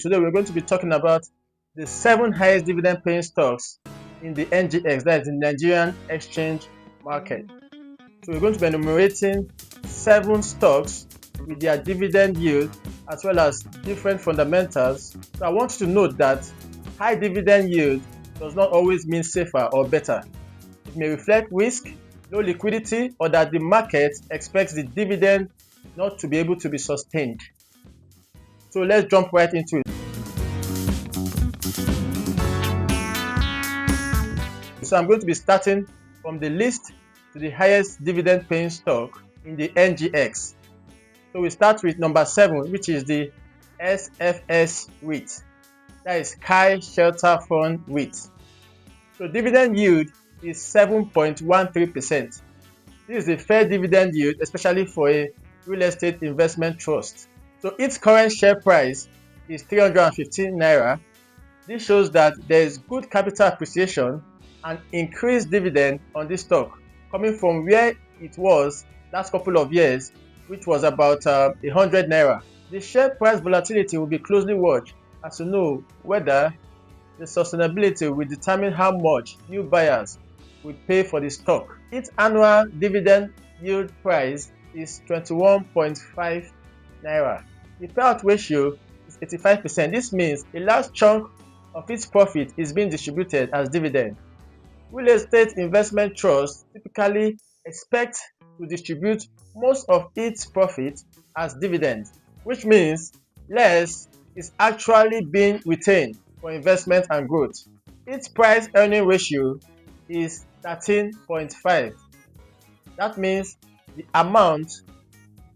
Today we're going to be talking about the 7 highest dividend paying stocks in the NGX, that is the Nigerian Exchange market. So we're going to be enumerating 7 stocks with their dividend yield as well as different fundamentals. So I want you to note that high dividend yield does not always mean safer or better. It may reflect risk, low liquidity, or that the market expects the dividend not to be able to be sustained. So let's jump right into it. So I'm going to be starting from the least to the highest dividend paying stock in the NGX. So we start with number 7, which is the SFS REIT. That is Sky Shelter Fund REIT. So dividend yield is 7.13%. This is a fair dividend yield, especially for a real estate investment trust. So its current share price is 315 naira. This shows that there is good capital appreciation and increased dividend on this stock, coming from where it was last couple of years, which was about 100 naira. The share price volatility will be closely watched as to know whether the sustainability will determine how much new buyers will pay for the stock. Its annual dividend yield price is 21.5 naira. The payout ratio is 85%. This means a large chunk of its profit is being distributed as dividend. Real estate investment trusts typically expect to distribute most of its profit as dividend, which means less is actually being retained for investment and growth. Its price earning ratio is 13.5. That means the amount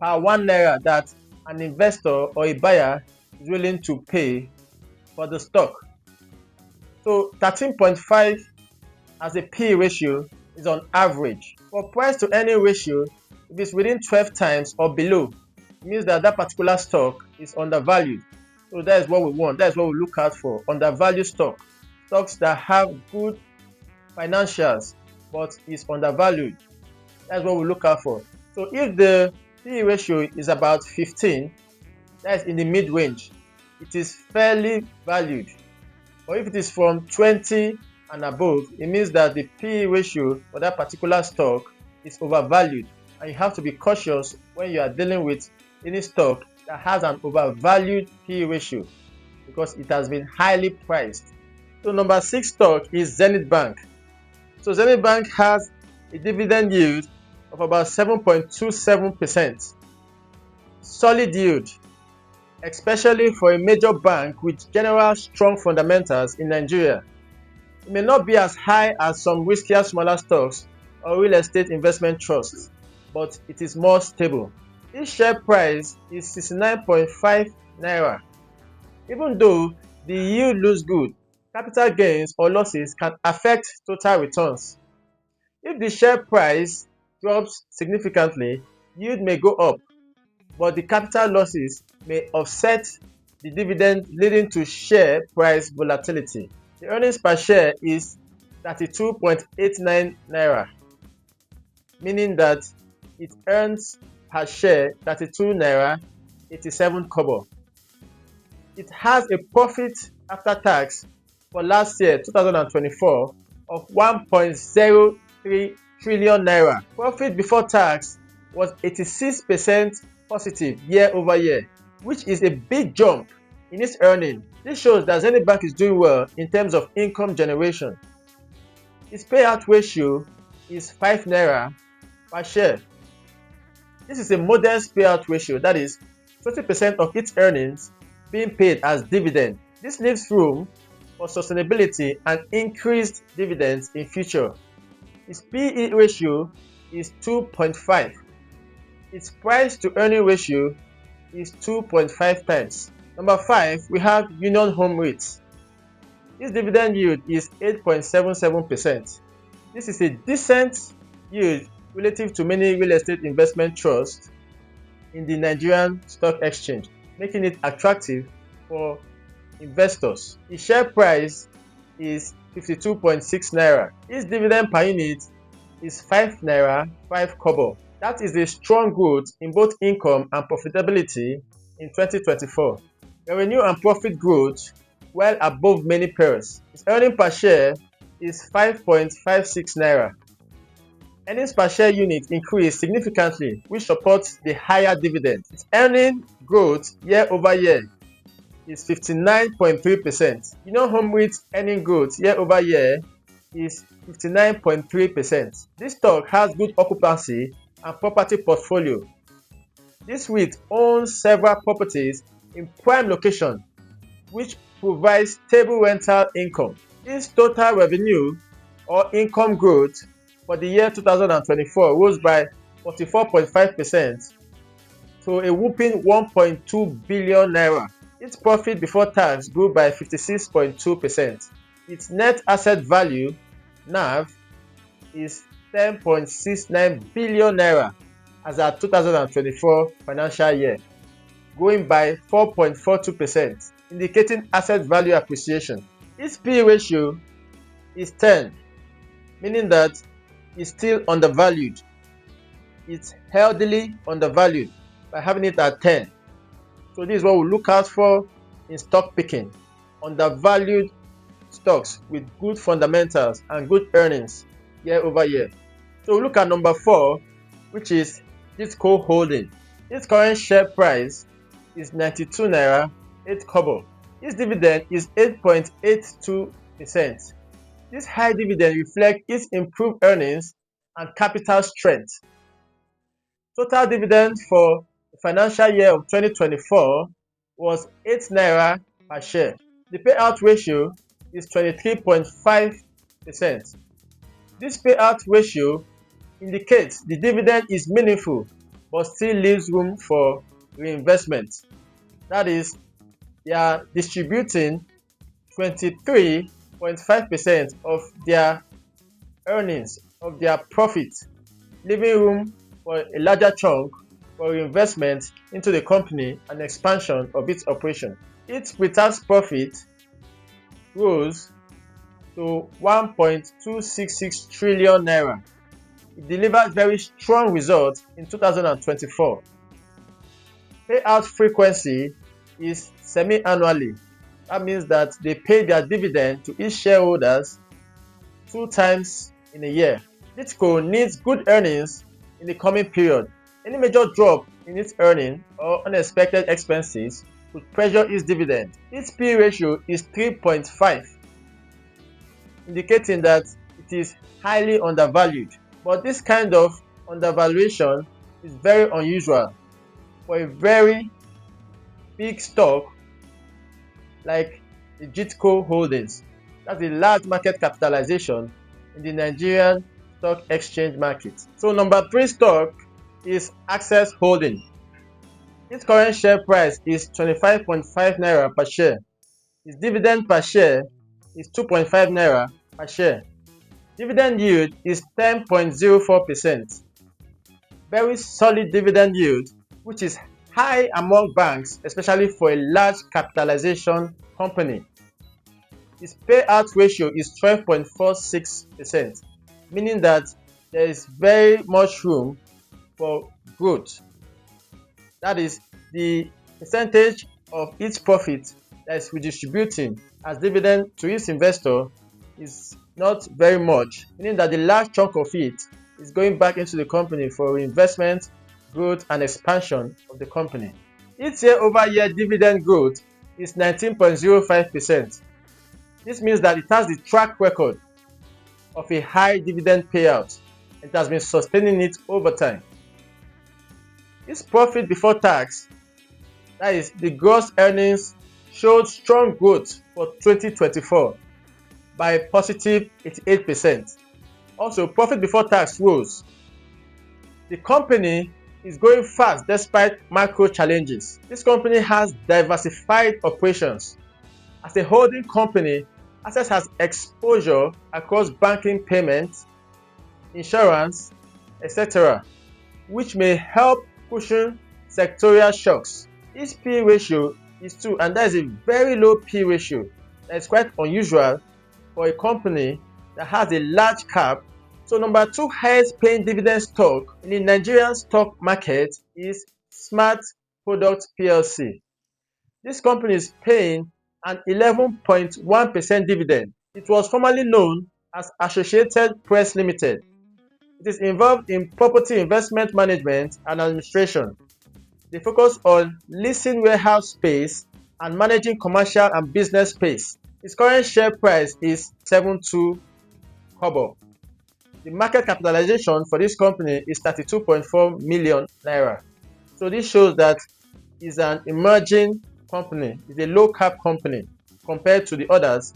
per 1 naira that an investor or a buyer is willing to pay for the stock. So 13.5 as a P ratio is on average. For price to earning ratio, if it's within 12 times or below, it means that that particular stock is undervalued. So that is what we want. That is what we look out for. Undervalued stock. Stocks that have good financials but is undervalued. That's what we look out for. So if the P ratio is about 15, that is in the mid-range, it is fairly valued. Or if it is from 20 and above, it means that the P ratio for that particular stock is overvalued, and you have to be cautious when you are dealing with any stock that has an overvalued P ratio because it has been highly priced. So number 6 stock is Zenith Bank. So Zenith Bank has a dividend yield of about 7.27%. Solid yield, especially for a major bank with general strong fundamentals in Nigeria. It may not be as high as some riskier smaller stocks or real estate investment trusts, but it is more stable. Its share price is 69.5 naira. Even though the yield looks good, capital gains or losses can affect total returns. If the share price drops significantly, yield may go up, but the capital losses may offset the dividend, leading to share price volatility. The earnings per share is 32.89 naira, meaning that it earns per share 32 naira 87 kobo. It has a profit after tax for last year 2024 of 1.03 trillion naira. Profit before tax was 86% positive year over year, which is a big jump in its earning. This shows that Zenith Bank is doing well in terms of income generation. Its payout ratio is 5 naira per share. This is a modest payout ratio, that is 20% of its earnings being paid as dividend. This leaves room for sustainability and increased dividends in future. Its PE ratio is 2.5. Its price to earning ratio is 2.5 times. Number 5, we have Union Home REIT. Its dividend yield is 8.77%. This is a decent yield relative to many real estate investment trusts in the Nigerian Stock Exchange, making it attractive for investors. Its share price is 52.6 naira. Its dividend per unit is 5 naira 5 kobo. That is a strong growth in both income and profitability in 2024. Revenue and profit growth well above many peers. Its earning per share is 5.56 naira. Earnings per share unit increased significantly, which supports the higher dividend. Its earning growth year over year is 59.3%. Home REIT earning growth year over year is 59.3%. This stock has good occupancy and property portfolio. This REIT owns several properties in prime location, which provides stable rental income. Its total revenue or income growth for the year 2024 rose by 44.5% to a whopping 1.2 billion naira. Its profit before tax grew by 56.2%. Its net asset value (NAV) is 10.69 billion naira as at 2024 financial year, growing by 4.42%, indicating asset value appreciation. Its P/E ratio is 10, meaning that it's still undervalued. It's healthily undervalued by having it at 10. So this is what we look out for in stock picking: undervalued stocks with good fundamentals and good earnings year over year. So we look at number 4, which is Gitco Holding. Its current share price is 92 naira 8 kobo. Its dividend is 8.82%. This high dividend reflects its improved earnings and capital strength. Total dividend for the financial year of 2024 was 8 naira per share. The payout ratio is 23.5%. This payout ratio indicates the dividend is meaningful but still leaves room for reinvestment. That is, they are distributing 23.5% of their earnings, of their profit, leaving room for a larger chunk for reinvestment into the company and expansion of its operation. Its pre-tax profit rose to 1.266 trillion naira. It delivered very strong results in 2024. Payout frequency is semi-annually. That means that they pay their dividend to each shareholders 2 times in a year. Gitco needs good earnings in the coming period. Any major drop in its earning or unexpected expenses would pressure its dividend. Its P/E ratio is 3.5, indicating that it is highly undervalued. But this kind of undervaluation is very unusual for a very big stock like the Gitco Holdings. That's a large market capitalization in the Nigerian Stock Exchange market. So number 3 stock is Access Holding. Its current share price is 25.5 naira per share. Its dividend per share is 2.5 naira per share. Dividend yield is 10.04%. Very solid dividend yield, which is high among banks, especially for a large capitalization company. Its payout ratio is 12.46%, meaning that there is very much room for growth. That is, the percentage of its profit that is redistributing as dividend to its investor is not very much, meaning that the large chunk of it is going back into the company for reinvestment, growth, and expansion of the company. Its year-over-year dividend growth is 19.05%. This means that it has the track record of a high dividend payout. It has been sustaining it over time. Its profit before tax, that is the gross earnings, showed strong growth for 2024 by positive 88%. Also, profit before tax rose. The company is going fast despite macro challenges. This company has diversified operations. As a holding company, Access has exposure across banking, payments, insurance, etc., which may help cushion sectorial shocks. Its P/E ratio is 2, and that is a very low P/E ratio. That is quite unusual for a company that has a large cap. So number 2 highest paying dividend stock in the Nigerian stock market is Smart Products PLC. This company is paying an 11.1% dividend. It was formerly known as Associated Press Limited. It is involved in property investment management and administration. They focus on leasing warehouse space and managing commercial and business space. Its current share price is 72 kobo. The market capitalization for this company is 32.4 million naira. So this shows that it's an emerging company. It's a low cap company compared to the others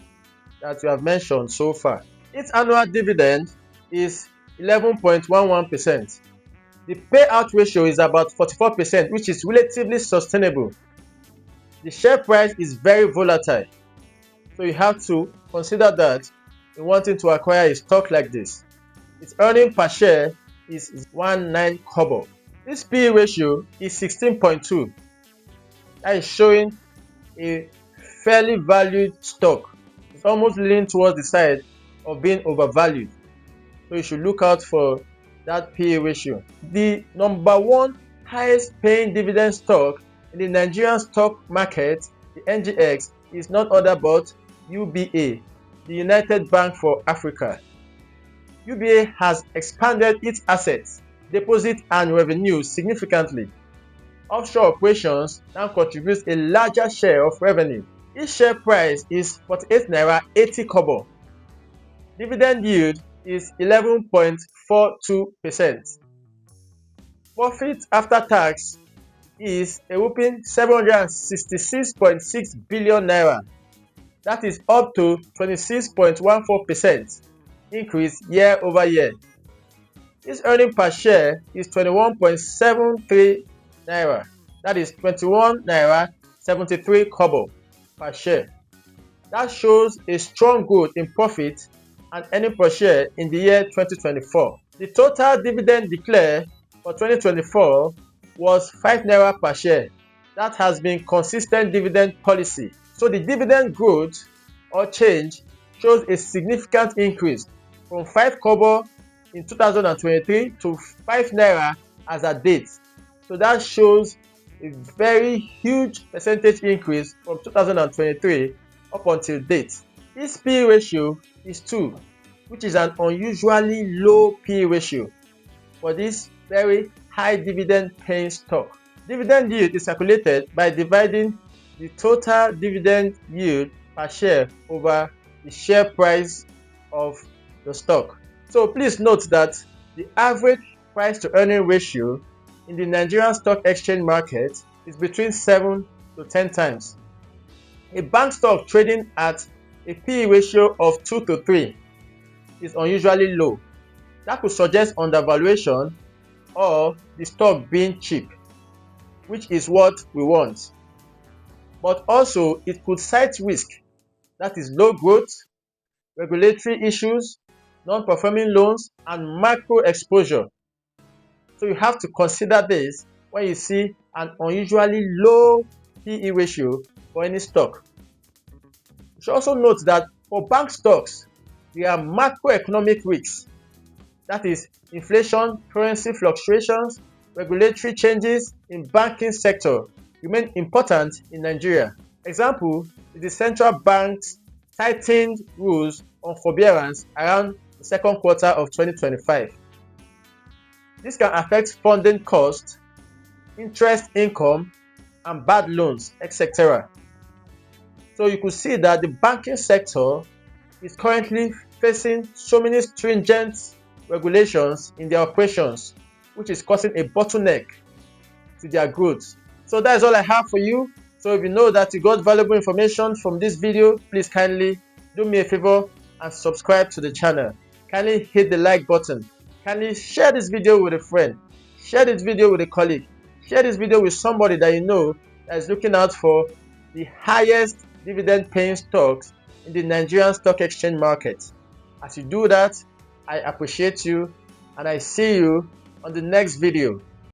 that we have mentioned so far. Its annual dividend is 11.11%. The payout ratio is about 44%, which is relatively sustainable. The share price is very volatile, so you have to consider that in wanting to acquire a stock like this. Its earning per share is 19 kobo. This PE ratio is 16.2. That is showing a fairly valued stock. It's almost leaning towards the side of being overvalued. So you should look out for that PE ratio. The number one highest paying dividend stock in the Nigerian stock market, the NGX, is none other but UBA, the United Bank for Africa. UBA has expanded its assets, deposits and revenue significantly. Offshore operations now contributes a larger share of revenue. Its share price is 48 naira 80 kobo. Dividend yield is 11.42%. Profit after tax is a whopping 766.6 billion naira. That is up to 26.14% increase year over year. Its earning per share is 21.73 naira. That is 21 naira 73 kobo per share. That shows a strong growth in profit and earning per share in the year 2024. The total dividend declared for 2024 was 5 naira per share. That has been consistent dividend policy. So the dividend growth or change shows a significant increase from 5 kobo in 2023 to 5 naira as at date. So that shows a very huge percentage increase from 2023 up until date. This PE ratio is 2, which is an unusually low PE ratio for this very high dividend paying stock. Dividend yield is calculated by dividing the total dividend yield per share over the share price of the stock. So please note that the average price to earning ratio in the Nigerian stock exchange market is between 7 to 10 times. A bank stock trading at a PE ratio of 2 to 3 is unusually low. That could suggest undervaluation or the stock being cheap, which is what we want. But also it could cite risk, that is low growth, regulatory issues, non-performing loans and macro exposure. So you have to consider this when you see an unusually low PE ratio for any stock. You should also note that for bank stocks, there are macroeconomic risks, that is inflation, currency fluctuations, regulatory changes in banking sector remain important in Nigeria. Example is the central bank's tightened rules on forbearance around the second quarter of 2025. This can affect funding costs, interest income, and bad loans, etc. So you could see that the banking sector is currently facing so many stringent regulations in their operations, which is causing a bottleneck to their growth. So that is all I have for you. So if you know that you got valuable information from this video, please kindly do me a favor and subscribe to the channel. Kindly hit the like button. Kindly share this video with a friend. Share this video with a colleague. Share this video with somebody that you know that is looking out for the highest dividend paying stocks in the Nigerian stock exchange market. As you do that, I appreciate you and I see you on the next video.